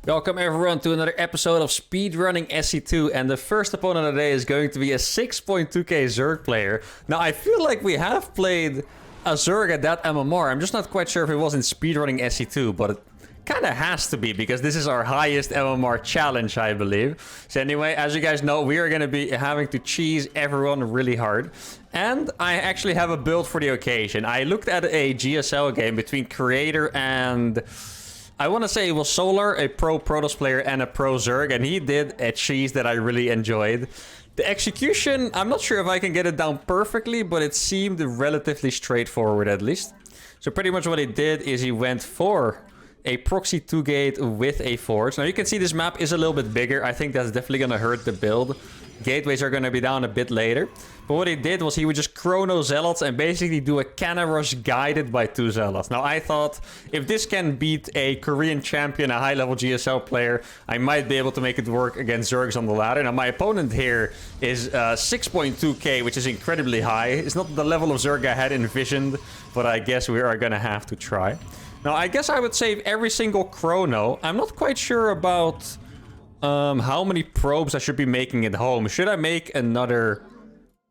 Welcome everyone to another episode of Speedrunning SC2, and the first opponent of the day is going to be a 6.2k Zerg player. Now I feel like we have played a Zerg at that MMR. I'm just not quite sure if it was in Speedrunning SC2, but it kind of has to be because this is our highest MMR challenge, I believe. So anyway, as you guys know, we are going to be having to cheese everyone really hard. And I actually have a build for the occasion. I looked at a GSL game between Creator and... I want to say it was Solar, a pro Protoss player and a pro Zerg, and he did a cheese that I really enjoyed. The execution, I'm not sure if I can get it down perfectly, but it seemed relatively straightforward at least. So pretty much what he did is he went for a Proxy 2 gate with a forge. Now you can see this map is a little bit bigger. I think that's definitely going to hurt the build. Gateways are going to be down a bit later. But what he did was he would just chrono zealots and basically do a cannon rush guided by 2 zealots. Now I thought if this can beat a Korean champion, a high level GSL player, I might be able to make it work against Zergs on the ladder. Now my opponent here is 6.2k, which is incredibly high. It's not the level of Zerg I had envisioned, but I guess we are going to have to try. Now I guess I would save every single chrono. I'm not quite sure about how many probes I should be making at home. Should I make another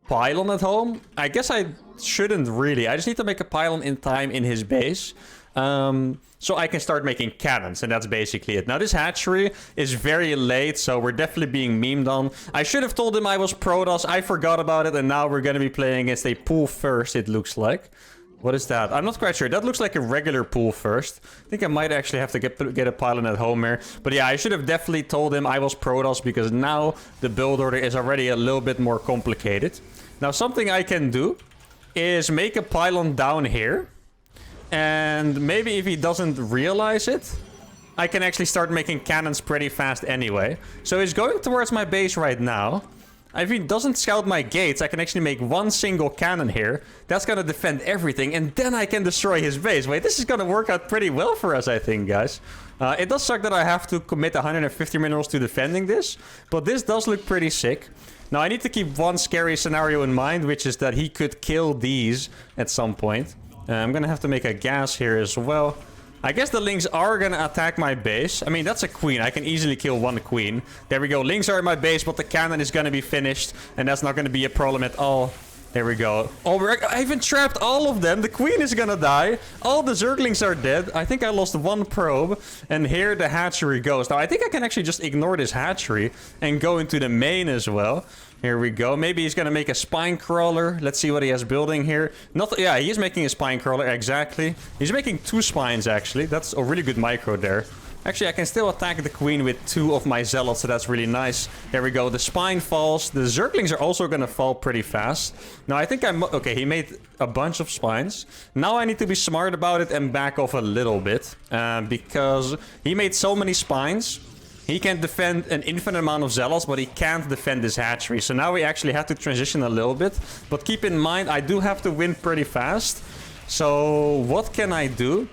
pylon at home? I guess I shouldn't really. I just need to make a pylon in time in his base. So I can start making cannons, and that's basically it. Now this hatchery is very late, so we're definitely being memed on. I should have told him I was Protoss. I forgot about it, and now we're going to be playing against a pool first, it looks like. What is that? I'm not quite sure. That looks like a regular pool first. I think I might actually have to get a pylon at home here. But yeah, I should have definitely told him I was Protoss, because now the build order is already a little bit more complicated. Now something I can do is make a pylon down here. And maybe if he doesn't realize it, I can actually start making cannons pretty fast anyway. So he's going towards my base right now. If he doesn't scout my gates, I can actually make one single cannon here. That's going to defend everything, and then I can destroy his base. Wait, this is going to work out pretty well for us, I think, guys. It does suck that I have to commit 150 minerals to defending this, but this does look pretty sick. Now, I need to keep one scary scenario in mind, which is that he could kill these at some point. I'm going to have to make a gas here as well. I guess the Lings are going to attack my base. I mean, that's a queen. I can easily kill one queen. There we go. Lings are in my base, but the cannon is going to be finished. And that's not going to be a problem at all. There we go. Oh, I even trapped all of them. The queen is going to die. All the Zerglings are dead. I think I lost one probe. And here the hatchery goes. Now, I think I can actually just ignore this hatchery and go into the main as well. Here we go. Maybe he's going to make a spine crawler. Let's see what he has building here. Yeah, he is making a spine crawler, exactly. He's making 2 spines, actually. That's a really good micro there. Actually, I can still attack the queen with 2 of my zealots, so that's really nice. There we go. The spine falls. The Zerglings are also going to fall pretty fast. Now, I think okay, he made a bunch of spines. Now I need to be smart about it and back off a little bit. Because he made so many spines. He can defend an infinite amount of zealots, but he can't defend this hatchery. So now we actually have to transition a little bit. But keep in mind, I do have to win pretty fast. So what can I do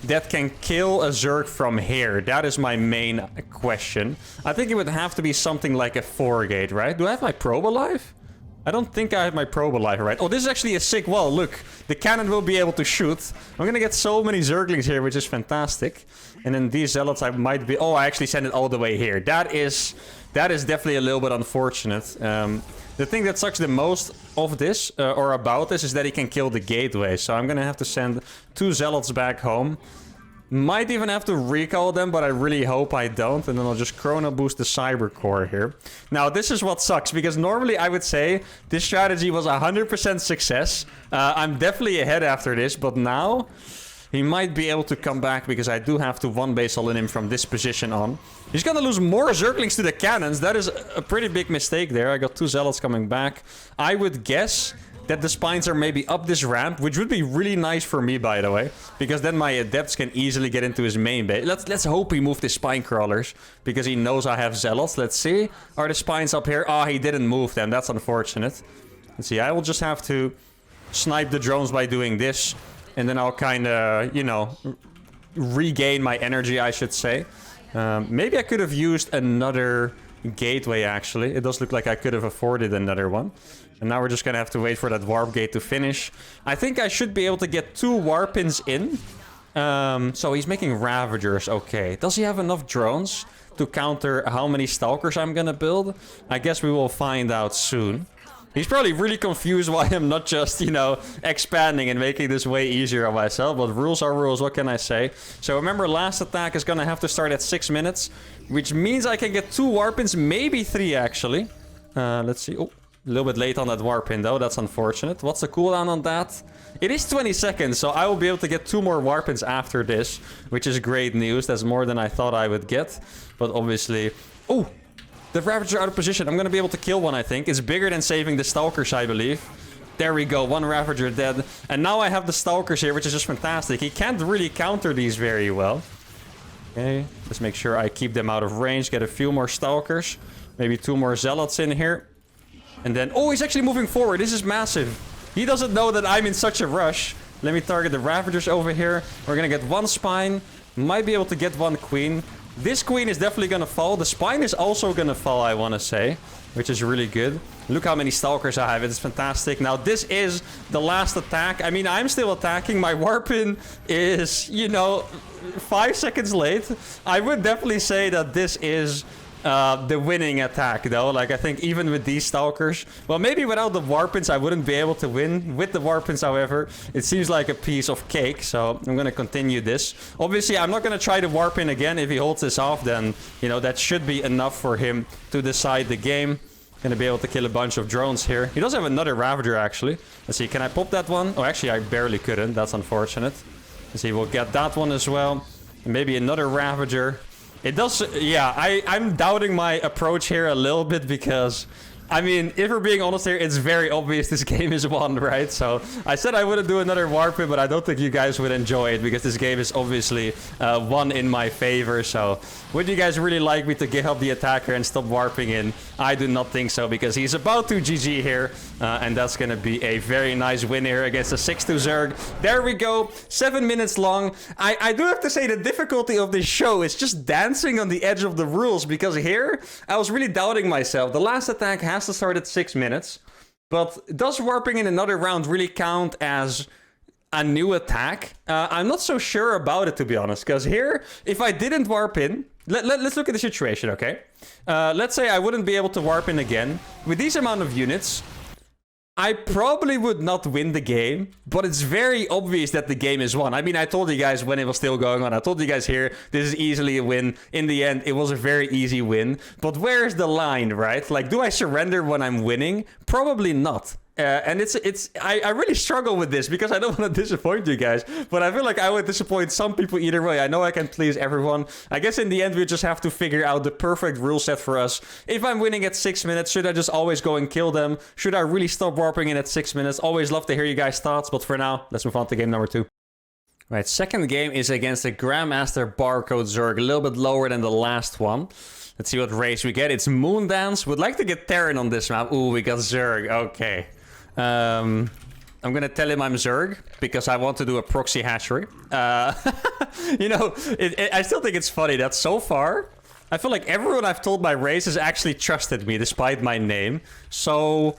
that can kill a Zerg from here? That is my main question. I think it would have to be something like a 4-gate, right? Do I have my probe alive? I don't think I have my probe alive, right? Oh, this is actually a sick wall. Look, the cannon will be able to shoot. I'm going to get so many Zerglings here, which is fantastic. And then these zealots, I might be... Oh, I actually sent it all the way here. That is definitely a little bit unfortunate. The thing that sucks the most of this, or about this, is that he can kill the gateway. So I'm going to have to send 2 zealots back home. Might even have to recall them, but I really hope I don't. And then I'll just chrono boost the cyber core here. Now, this is what sucks, because normally I would say this strategy was 100% success. I'm definitely ahead after this, but now he might be able to come back, because I do have to one base all in him from this position on. He's gonna lose more Zerglings to the cannons. That is a pretty big mistake there. I got 2 zealots coming back. I would guess that the spines are maybe up this ramp, which would be really nice for me, by the way, because then my adepts can easily get into his main base. Let's hope he moved his spine crawlers, because he knows I have zealots. Let's see. Are the spines up here? Oh, he didn't move them. That's unfortunate. Let's see. I will just have to snipe the drones by doing this, and then I'll kind of, you know, regain my energy, I should say. Maybe I could have used another gateway, actually. It does look like I could have afforded another one. And now we're just gonna have to wait for that warp gate to finish. I think I should be able to get 2 warp pins in. So he's making Ravagers, okay. Does he have enough drones to counter how many Stalkers I'm gonna build? I guess we will find out soon. He's probably really confused why I'm not just, you know, expanding and making this way easier on myself. But rules are rules, what can I say? So remember, last attack is gonna have to start at 6 minutes, which means I can get 2 warpins, maybe 3 actually. Let's see. Oh, a little bit late on that warpin though, that's unfortunate. What's the cooldown on that? It is 20 seconds, so I will be able to get 2 more warpins after this, which is great news. That's more than I thought I would get. But obviously... Oh! The Ravager out of position. I'm going to be able to kill one, I think. It's bigger than saving the Stalkers, I believe. There we go. 1 Ravager dead. And now I have the Stalkers here, which is just fantastic. He can't really counter these very well. Okay, let's make sure I keep them out of range. Get a few more Stalkers. Maybe 2 more Zealots in here. And then... Oh, he's actually moving forward. This is massive. He doesn't know that I'm in such a rush. Let me target the Ravagers over here. We're going to get 1 Spine. Might be able to get 1 Queen. This Queen is definitely going to fall. The Spine is also going to fall, I want to say. Which is really good. Look how many Stalkers I have. It's fantastic. Now, this is the last attack. I mean, I'm still attacking. My Warpin is, you know, 5 seconds late. I would definitely say that this is... the winning attack, though. Like, I think even with these Stalkers... Well, maybe without the Warpins, I wouldn't be able to win. With the Warpins, however, it seems like a piece of cake. So, I'm going to continue this. Obviously, I'm not going to try the Warpin again. If he holds this off, then, you know, that should be enough for him to decide the game. Going to be able to kill a bunch of drones here. He does have another Ravager, actually. Let's see, can I pop that one? Oh, actually, I barely couldn't. That's unfortunate. Let's see, we'll get that one as well. And maybe another Ravager. It does, yeah, I'm doubting my approach here a little bit because, I mean, if we're being honest here, it's very obvious this game is won, right? So, I said I wouldn't do another Warpin, but I don't think you guys would enjoy it because this game is obviously won in my favor. So, would you guys really like me to give up the attacker and stop warping in? I do not think so because he's about to GG here. And that's going to be a very nice win here against the 6-2 Zerg. There we go. 7 minutes long. I do have to say the difficulty of this show is just dancing on the edge of the rules because here I was really doubting myself. The last attack has to start at 6 minutes. But does warping in another round really count as a new attack? I'm not so sure about it, to be honest. Because here, if I didn't warp in... Let's look at the situation, okay? Let's say I wouldn't be able to warp in again. With these amount of units... I probably would not win the game, but it's very obvious that the game is won. I mean, I told you guys when it was still going on. I told you guys here, this is easily a win. In the end, it was a very easy win. But where's the line, right? Like, do I surrender when I'm winning? Probably not. And I really struggle with this because I don't want to disappoint you guys, but I feel like I would disappoint some people either way. I know I can please everyone. I guess in the end, we just have to figure out the perfect rule set for us. If I'm winning at 6 minutes, should I just always go and kill them? Should I really stop warping in at 6 minutes? Always love to hear you guys' thoughts, but for now, let's move on to game number 2. Right, second game is against the Grandmaster Barcode Zerg, a little bit lower than the last one. Let's see what race we get. It's Moondance. Would like to get Terran on this map. Ooh, we got Zerg. Okay. I'm gonna tell him I'm Zerg because I want to do a proxy hatchery. You know, I still think it's funny that so far, I feel like everyone I've told my race has actually trusted me despite my name. So,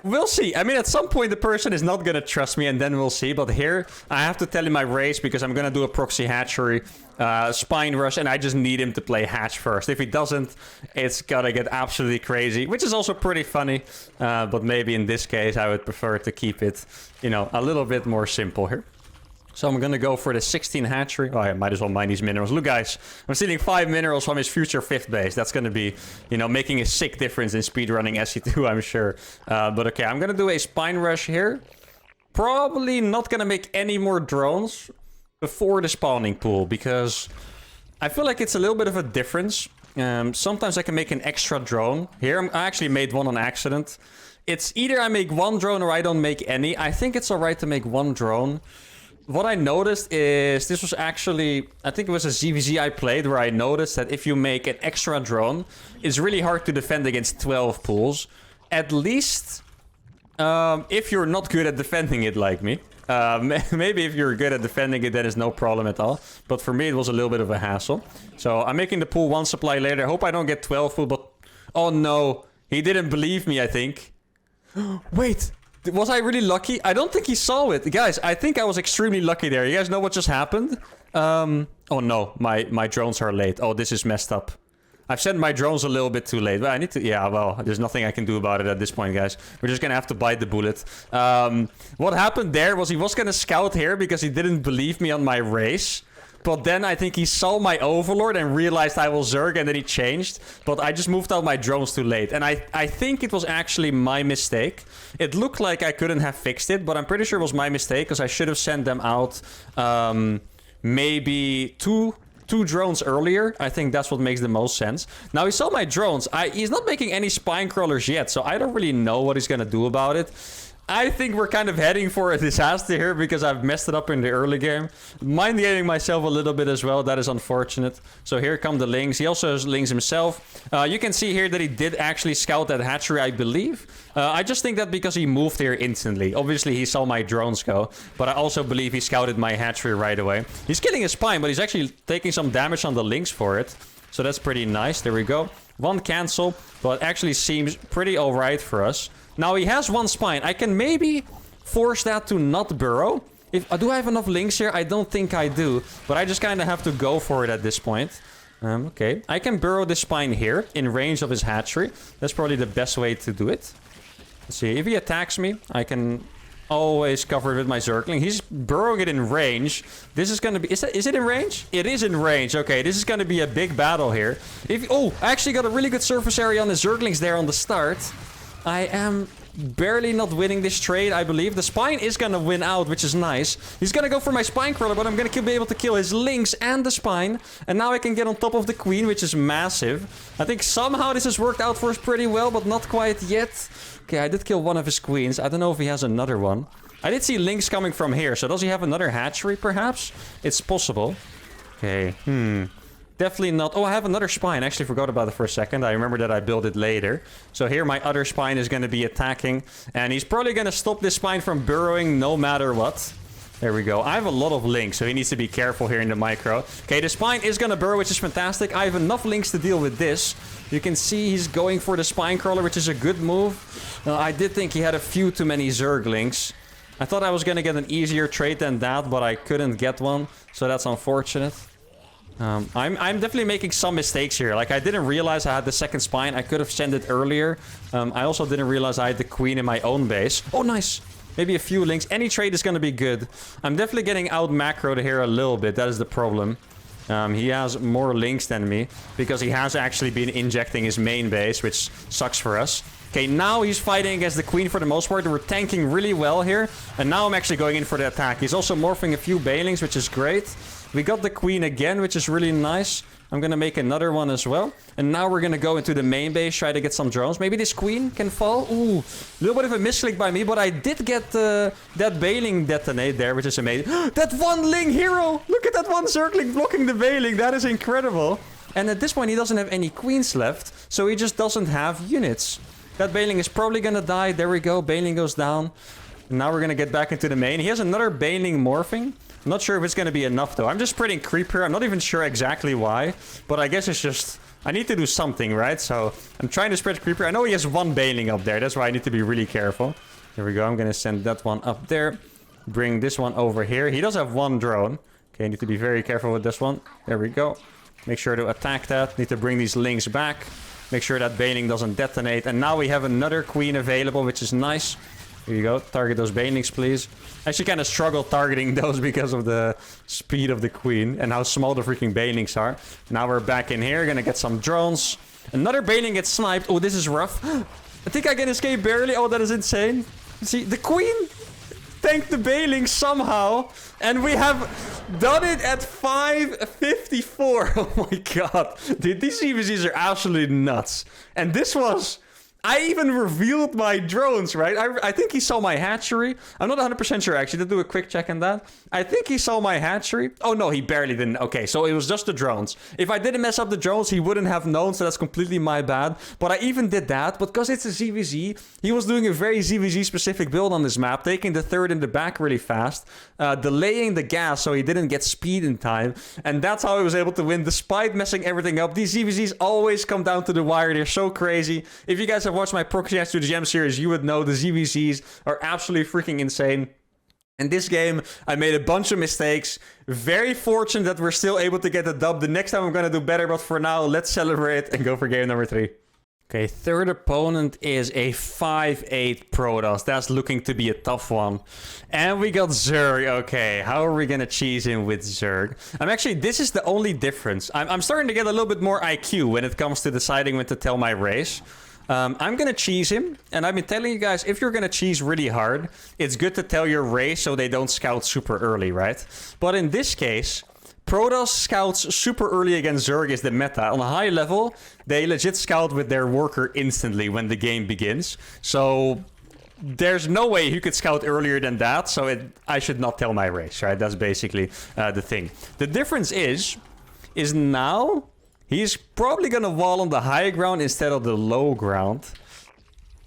we'll see. I mean, at some point the person is not gonna trust me and then we'll see. But here, I have to tell him my race because I'm gonna do a proxy hatchery. Spine rush, and I just need him to play hatch first. If he doesn't, it's gonna get absolutely crazy, which is also pretty funny. But maybe in this case, I would prefer to keep it, you know, a little bit more simple here. So I'm gonna go for the 16 hatchery. Oh, I might as well mine these minerals. Look, guys, I'm stealing 5 minerals from his future 5th base. That's gonna be, you know, making a sick difference in speedrunning SC2, I'm sure. But okay, I'm gonna do a spine rush here. Probably not gonna make any more drones before the spawning pool, because I feel like it's a little bit of a difference. Sometimes I can make an extra drone. Here, I actually made one on accident. It's either I make 1 drone or I don't make any. I think it's alright to make 1 drone. What I noticed is, this was actually, I think it was a ZVZ I played, where I noticed that if you make an extra drone, it's really hard to defend against 12 pools. At least, if you're not good at defending it like me. Maybe if you're good at defending it, that is no problem at all. But for me, it was a little bit of a hassle. So I'm making the pool 1 supply later. I hope I don't get 12 full, but... Oh no, he didn't believe me, I think. Wait, Was I really lucky? I don't think he saw it. Guys, I think I was extremely lucky there. You guys know what just happened? Oh no, my drones are late. Oh, this is messed up. I've sent my drones a little bit too late. But I need to... Yeah, well, there's nothing I can do about it at this point, guys. We're just gonna have to bite the bullet. What happened there was he was gonna scout here because he didn't believe me on my race. But then I think he saw my Overlord and realized I was Zerg, and then he changed. But I just moved out my drones too late. And I think it was actually my mistake. It looked like I couldn't have fixed it, but I'm pretty sure it was my mistake because I should have sent them out maybe two drones earlier. I think that's what makes the most sense. Now, he saw my drones. He's not making any spine crawlers yet, so I don't really know what he's going to do about it. I think we're kind of heading for a disaster here because I've messed it up in the early game. Mind gaming myself a little bit as well. That is unfortunate. So here come the lings. He also has lings himself. You can see here that he did actually scout that hatchery, I believe. I just think that because he moved here instantly. Obviously, he saw my drones go. But I also believe he scouted my hatchery right away. He's killing his spine, but he's actually taking some damage on the lings for it. So that's pretty nice. There we go. One cancel, but actually seems pretty alright for us. Now, he has one spine. I can maybe force that to not burrow. Do I have enough links here? I don't think I do. But I just kind of have to go for it at this point. Okay. I can burrow this spine here in range of his hatchery. That's probably the best way to do it. Let's see. If he attacks me, I can always cover it with my Zergling. He's burrowing it in range. This is going to be... Is it in range? It is in range. Okay, this is going to be a big battle here. I actually got a really good surface area on the Zerglings there on the start. I am barely not winning this trade, I believe. The spine is gonna win out, which is nice. He's gonna go for my spine crawler, but I'm gonna be able to kill his lynx and the spine. And now I can get on top of the queen, which is massive. I think somehow this has worked out for us pretty well, but not quite yet. Okay, I did kill one of his queens. I don't know if he has another one. I did see lynx coming from here, so does he have another hatchery, perhaps? It's possible. Okay, Definitely not. Oh, I have another spine. I actually forgot about it for a second. I remember that I built it later. So here my other spine is going to be attacking. And he's probably going to stop this spine from burrowing no matter what. There we go. I have a lot of links, so he needs to be careful here in the micro. Okay, the spine is going to burrow, which is fantastic. I have enough links to deal with this. You can see he's going for the spine crawler, which is a good move. I did think he had a few too many Zerg links. I thought I was going to get an easier trade than that, but I couldn't get one. So that's unfortunate. I'm definitely making some mistakes here. Like, I didn't realize I had the second spine. I could have sent it earlier. I also didn't realize I had the queen in my own base. Oh, nice. Maybe a few links. Any trade is going to be good. I'm definitely getting out macroed here a little bit. That is the problem. He has more links than me because he has actually been injecting his main base, which sucks for us. Okay, now he's fighting against the queen for the most part. We're tanking really well here. And now I'm actually going in for the attack. He's also morphing a few banelings, which is great. We got the queen again, which is really nice. I'm going to make another one as well. And now we're going to go into the main base, try to get some drones. Maybe this queen can fall. Ooh, a little bit of a misclick by me, but I did get that bailing detonate there, which is amazing. That one Ling hero! Look at that one Zergling blocking the bailing. That is incredible. And at this point, he doesn't have any queens left, so he just doesn't have units. That bailing is probably going to die. There we go. Bailing goes down. And now we're going to get back into the main. He has another bailing morphing. I'm not sure if it's going to be enough, though. I'm just spreading creep here. I'm not even sure exactly why. But I guess it's just... I need to do something, right? So I'm trying to spread creeper. I know he has one bailing up there. That's why I need to be really careful. There we go. I'm going to send that one up there. Bring this one over here. He does have one drone. Okay, I need to be very careful with this one. There we go. Make sure to attack that. Need to bring these links back. Make sure that bailing doesn't detonate. And now we have another queen available, which is nice. Here you go. Target those banelings, please. I actually kind of struggle targeting those because of the speed of the queen and how small the freaking banelings are. Now we're back in here. Gonna get some drones. Another baneling gets sniped. Oh, this is rough. I think I can escape barely. Oh, that is insane. See, the queen tanked the baneling somehow. And we have done it at 554. Oh my god. Dude, these CVCs are absolutely nuts. And this was... I even revealed my drones, right? I think he saw my hatchery. I'm not 100% sure, actually. To do a quick check on that. I think he saw my hatchery. Oh, no, he barely didn't. Okay, so it was just the drones. If I didn't mess up the drones, he wouldn't have known, so that's completely my bad. But I even did that, but because it's a ZVZ, he was doing a very ZVZ-specific build on this map, taking the third in the back really fast, delaying the gas so he didn't get speed in time, and that's how he was able to win, despite messing everything up. These ZVZs always come down to the wire. They're so crazy. If you guys have have watched my Proxy to the Gem series, you would know the ZVZs are absolutely freaking insane. In this game, I made a bunch of mistakes. Very fortunate that we're still able to get the dub. The next time I'm going to do better, but for now, let's celebrate and go for game number 3. Okay, third opponent is a 5-8 Protoss. That's looking to be a tough one. And we got Zerg. Okay, how are we going to cheese him with Zerg? This is the only difference. I'm starting to get a little bit more IQ when it comes to deciding when to tell my race. I'm gonna cheese him, and I've been telling you guys, if you're gonna cheese really hard, it's good to tell your race so they don't scout super early, right? But in this case, Protoss scouts super early against Zerg is the meta. On a high level, they legit scout with their worker instantly when the game begins. So there's no way you could scout earlier than that, so I should not tell my race, right? That's basically the thing. The difference is now he's probably gonna wall on the high ground instead of the low ground.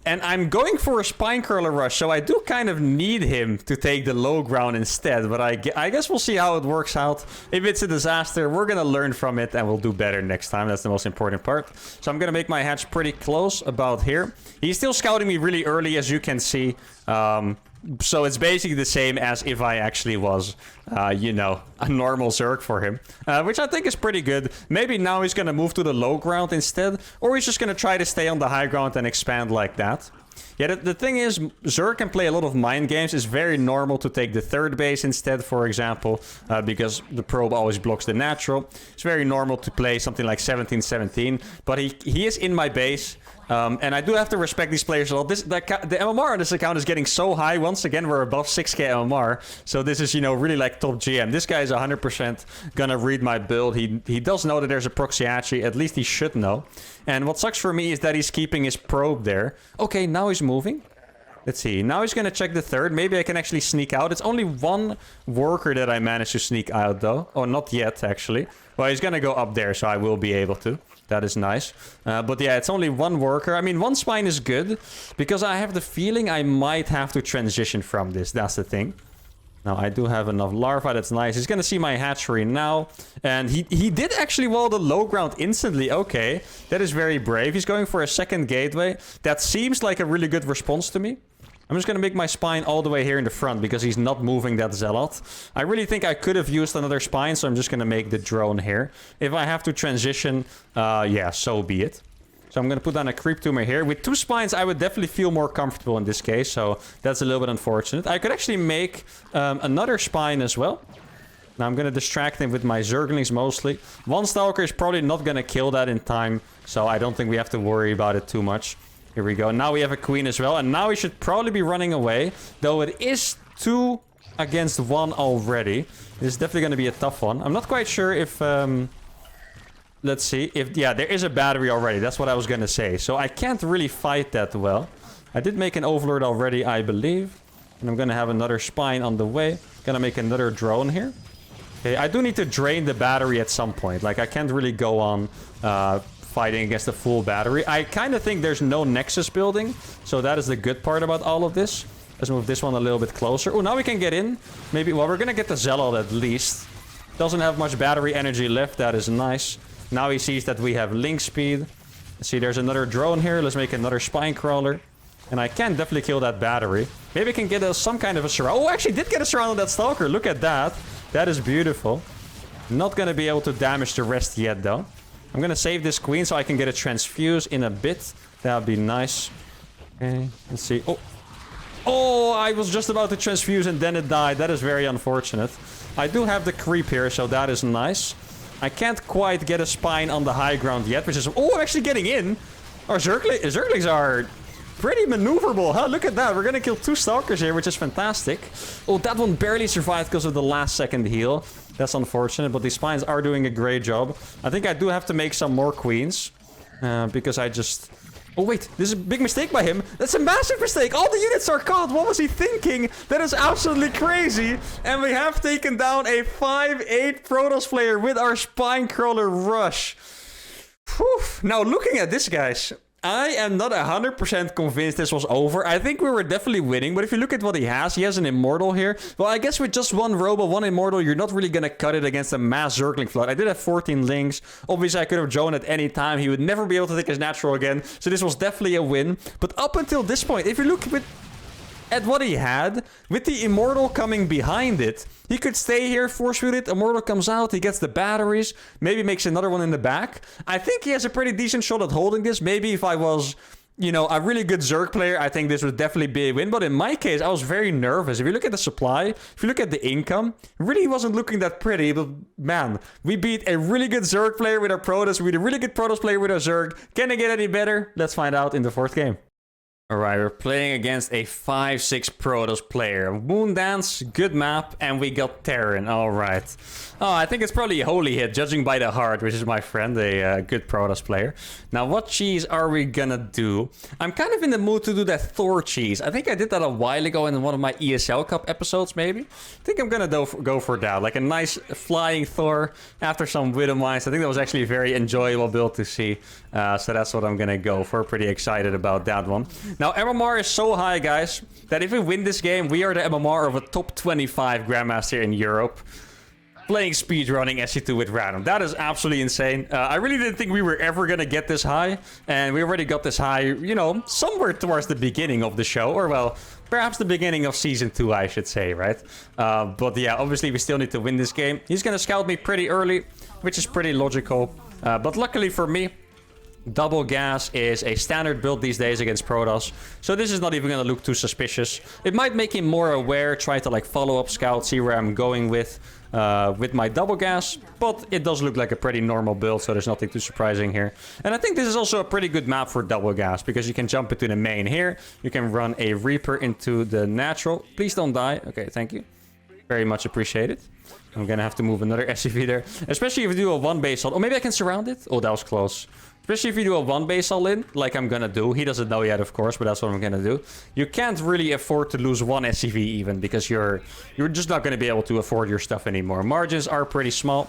And I'm going for a spine curler rush, so I do kind of need him to take the low ground instead. But I guess we'll see how it works out. If it's a disaster, we're gonna learn from it and we'll do better next time. That's the most important part. So I'm gonna make my hatch pretty close about here. He's still scouting me really early, as you can see. So it's basically the same as if I actually was, you know, a normal Zerg for him. Which I think is pretty good. Maybe now he's going to move to the low ground instead. Or he's just going to try to stay on the high ground and expand like that. Yeah, the thing is, Zerg can play a lot of mind games. It's very normal to take the third base instead, for example, because the probe always blocks the natural. It's very normal to play something like 17-17, but he is in my base. And I do have to respect these players a lot. The MMR on this account is getting so high. Once again, we're above 6k MMR. So this is, you know, really like top GM. This guy is 100% gonna read my build. He does know that there's a proxy hatchery. At least he should know. And what sucks for me is that he's keeping his probe there. Okay, now he's moving. Let's see. Now he's gonna check the third. Maybe I can actually sneak out. It's only one worker that I managed to sneak out, though. Oh, not yet, actually. Well, he's gonna go up there, so I will be able to. That is nice. But yeah, it's only one worker. I mean, one spine is good, because I have the feeling I might have to transition from this. That's the thing. Now, I do have enough larvae. That's nice. He's gonna see my hatchery now. And he did actually wall the low ground instantly. Okay, that is very brave. He's going for a second gateway. That seems like a really good response to me. I'm just going to make my spine all the way here in the front because he's not moving that zealot. I really think I could have used another spine, so I'm just going to make the drone here. If I have to transition, yeah, so be it. So I'm going to put down a creep tumor here. With two spines, I would definitely feel more comfortable in this case, so that's a little bit unfortunate. I could actually make another spine as well. Now I'm going to distract him with my Zerglings mostly. One Stalker is probably not going to kill that in time, so I don't think we have to worry about it too much. Here we go. Now we have a queen as well. And now we should probably be running away. Though it is 2 against 1 already. This is definitely going to be a tough one. I'm not quite sure if... let's see. Yeah, there is a battery already. That's what I was going to say. So I can't really fight that well. I did make an overlord already, I believe. And I'm going to have another spine on the way. Gonna make another drone here. Okay, I do need to drain the battery at some point. Like, I can't really go on... fighting against the full battery. I kind of think there's no nexus building, so that is the good part about all of this. Let's move this one a little bit closer. Oh, now we can get in. Maybe, well, we're gonna get the zealot at least. Doesn't have much battery energy left. That is nice. Now he sees that we have link speed. Let's see, there's another drone here. Let's make another spine crawler. And I can definitely kill that battery. Maybe I can get some kind of a surround. Oh, I actually did get a surround on that stalker. Look at that. That is beautiful. Not gonna be able to damage the rest yet, though. I'm gonna save this queen so I can get a transfuse in a bit. That would be nice. Okay, let's see. Oh. Oh, I was just about to transfuse and then it died. That is very unfortunate. I do have the creep here, so that is nice. I can't quite get a spine on the high ground yet, which is... Oh, I'm actually getting in. Our Zerglings are pretty maneuverable, huh? Look at that. We're gonna kill 2 stalkers here, which is fantastic. Oh, that one barely survived because of the last second heal. That's unfortunate, but these spines are doing a great job. I think I do have to make some more queens. Because I just... Oh, wait. This is a big mistake by him. That's a massive mistake. All the units are caught. What was he thinking? That is absolutely crazy. And we have taken down a 5-8 Protoss player with our spine crawler rush. Whew. Now, looking at this, guys... I am not 100% convinced this was over. I think we were definitely winning, but if you look at what he has an Immortal here. Well, I guess with just one Robo, one Immortal, you're not really gonna cut it against a mass Zergling flood. I did have 14 links. Obviously, I could have Joan at any time. He would never be able to take his natural again, so this was definitely a win. But up until this point, if you look at what he had, with the Immortal coming behind it, he could stay here, force field it, Immortal comes out, he gets the batteries, maybe makes another one in the back. I think he has a pretty decent shot at holding this. Maybe if I was, you know, a really good Zerg player, I think this would definitely be a win. But in my case, I was very nervous. If you look at the supply, if you look at the income, it really wasn't looking that pretty. But man, we beat a really good Zerg player with our Protoss, we beat a really good Protoss player with our Zerg. Can it get any better? Let's find out in the 4th game. Alright, we're playing against a 5-6 Protoss player. Moondance, good map, and we got Terran. Alright. Oh, I think it's probably a holy hit, judging by the heart, which is my friend, a good Protoss player. Now, what cheese are we gonna do? I'm kind of in the mood to do that Thor cheese. I think I did that a while ago in one of my ESL Cup episodes, maybe. I think I'm gonna go for that. Like a nice flying Thor after some Widow Mines. I think that was actually a very enjoyable build to see. So that's what I'm gonna go for. Pretty excited about that one. Now, MMR is so high, guys, that if we win this game, we are the MMR of a top 25 Grandmaster in Europe. Playing speedrunning SC2 with random. That is absolutely insane. I really didn't think we were ever going to get this high. And we already got this high, you know, somewhere towards the beginning of the show. Or, well, perhaps the beginning of Season 2, I should say, right? But yeah, obviously we still need to win this game. He's going to scout me pretty early, which is pretty logical. But luckily for me, double gas is a standard build these days against Protoss. So this is not even going to look too suspicious. It might make him more aware, try to like follow up scout, see where I'm going with my double gas. But it does look like a pretty normal build, so there's nothing too surprising here. And I think this is also a pretty good map for double gas, because you can jump into the main here. You can run a Reaper into the natural. Please don't die. Okay, thank you. Very much appreciated. I'm going to have to move another SCV there. Especially if you do a one base hold. Oh, maybe I can surround it? Oh, that was close. Especially if you do a one base all in, like I'm gonna do. He doesn't know yet, of course, but that's what I'm gonna do. You can't really afford to lose one SCV even, because you're just not gonna be able to afford your stuff anymore. Margins are pretty small.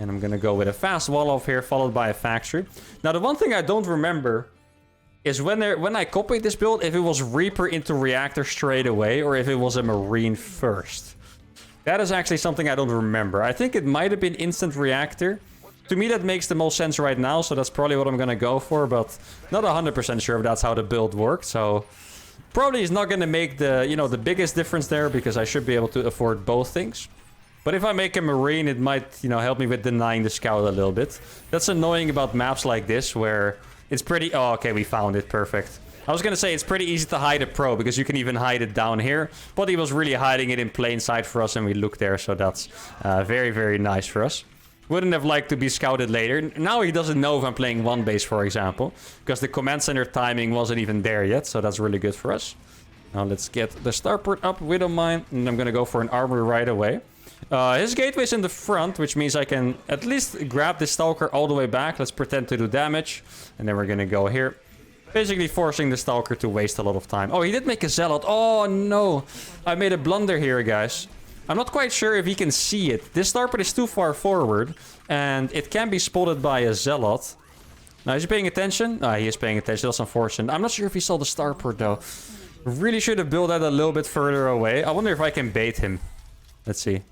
And I'm gonna go with a fast wall off here, followed by a factory. Now, the one thing I don't remember is when I copied this build, if it was Reaper into Reactor straight away, or if it was a Marine first. That is actually something I don't remember. I think it might have been instant Reactor. To me, that makes the most sense right now, so that's probably what I'm gonna go for, but not 100% sure if that's how the build worked, so probably is not gonna make the, you know, the biggest difference there, because I should be able to afford both things. But if I make a Marine, it might, you know, help me with denying the scout a little bit. That's annoying about maps like this, where it's pretty... Oh, okay, we found it. Perfect. I was gonna say, it's pretty easy to hide a pro, because you can even hide it down here, but he was really hiding it in plain sight for us, and we looked there, so that's very, very nice for us. Wouldn't have liked to be scouted later. Now he doesn't know if I'm playing one base, for example, because the command center timing wasn't even there yet, so that's really good for us. Now let's get the starport up, Widow Mine, and I'm gonna go for an armor right away. His gateway's in the front, which means I can at least grab the Stalker all the way back. Let's pretend to do damage, and then we're gonna go here. Basically forcing the Stalker to waste a lot of time. Oh, he did make a Zealot. Oh, no. I made a blunder here, guys. I'm not quite sure if he can see it. This starport is too far forward, and it can be spotted by a Zealot. Now, is he paying attention? Ah, he is paying attention. That's unfortunate. I'm not sure if he saw the starport, though. Really should have built that a little bit further away. I wonder if I can bait him. Let's see.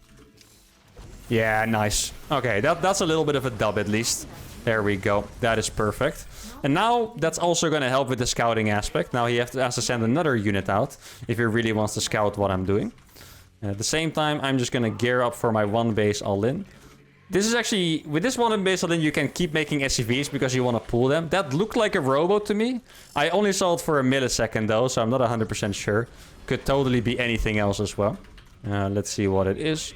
Yeah, nice. Okay, that's a little bit of a dub, at least. There we go. That is perfect. And now, that's also going to help with the scouting aspect. Now, he has to send another unit out if he really wants to scout what I'm doing. And at the same time, I'm just going to gear up for my one base all-in. This is actually... With this one base all-in, you can keep making SCVs because you want to pull them. That looked like a robo to me. I only saw it for a millisecond, though, so I'm not 100% sure. Could totally be anything else as well. Let's see what it is.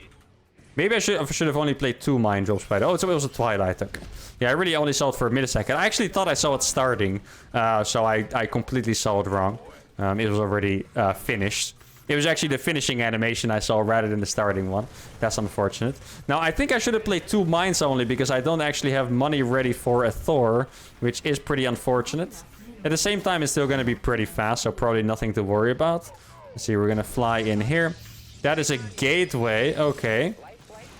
Maybe I should have only played 2 mine drops by the... Oh, so it was a Twilight. Okay. Yeah, I really only saw it for a millisecond. I actually thought I saw it starting, so I completely saw it wrong. It was already finished. It was actually the finishing animation I saw rather than the starting one. That's unfortunate. Now, I think I should have played 2 mines only because I don't actually have money ready for a Thor, which is pretty unfortunate. At the same time, it's still going to be pretty fast, so probably nothing to worry about. Let's see, we're going to fly in here. That is a gateway. Okay.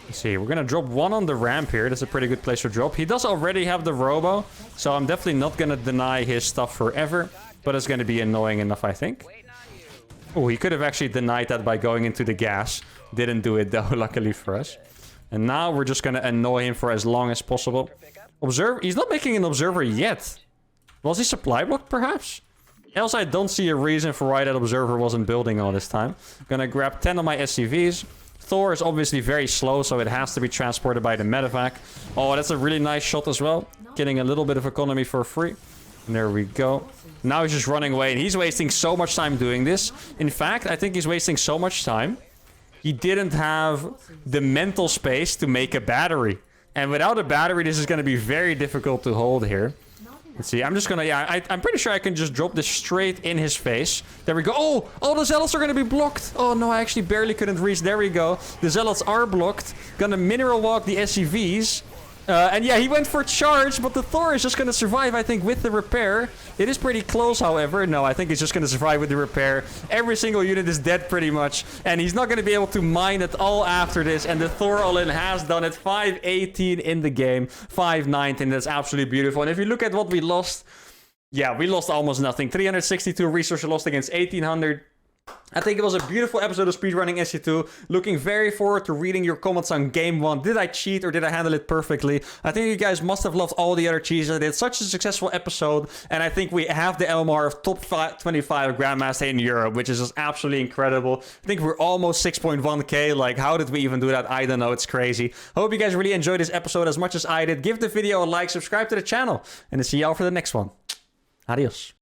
Let's see, we're gonna drop one on the ramp here. That's a pretty good place to drop. He does already have the robo, so I'm definitely not gonna deny his stuff forever. But it's gonna be annoying enough, I think. Oh, he could have actually denied that by going into the gas. Didn't do it though, luckily for us. And now we're just gonna annoy him for as long as possible. Observe, he's not making an observer yet. Was he supply blocked, perhaps? Else I don't see a reason for why that observer wasn't building all this time. Gonna grab 10 of my SCVs. Thor is obviously very slow, so it has to be transported by the medevac. Oh, that's a really nice shot as well. Getting a little bit of economy for free. And there we go. Now he's just running away, and he's wasting so much time doing this. In fact, I think he's wasting so much time. He didn't have the mental space to make a battery. And without a battery, this is going to be very difficult to hold here. Let's see, I'm just gonna, yeah, I'm pretty sure I can just drop this straight in his face. There we go. Oh, all the zealots are gonna be blocked. Oh no, I actually barely couldn't reach. There we go. The zealots are blocked. Gonna mineral walk the SCVs. And yeah, he went for charge, but the Thor is just gonna survive, I think, with the repair. It is pretty close, however. No, I think he's just gonna survive with the repair. Every single unit is dead, pretty much. And he's not gonna be able to mine at all after this. And the Thor all-in has done it. 518 in the game. 519. That's absolutely beautiful. And if you look at what we lost... Yeah, we lost almost nothing. 362 resources lost against 1800. I think it was a beautiful episode of Speedrunning SC2. Looking very forward to reading your comments on Game 1. Did I cheat or did I handle it perfectly? I think you guys must have loved all the other cheats. I did such a successful episode. And I think we have the LMR of top 25 Grandmaster in Europe, which is just absolutely incredible. I think we're almost 6.1k. Like, how did we even do that? I don't know. It's crazy. Hope you guys really enjoyed this episode as much as I did. Give the video a like, subscribe to the channel, and I'll see y'all for the next one. Adios.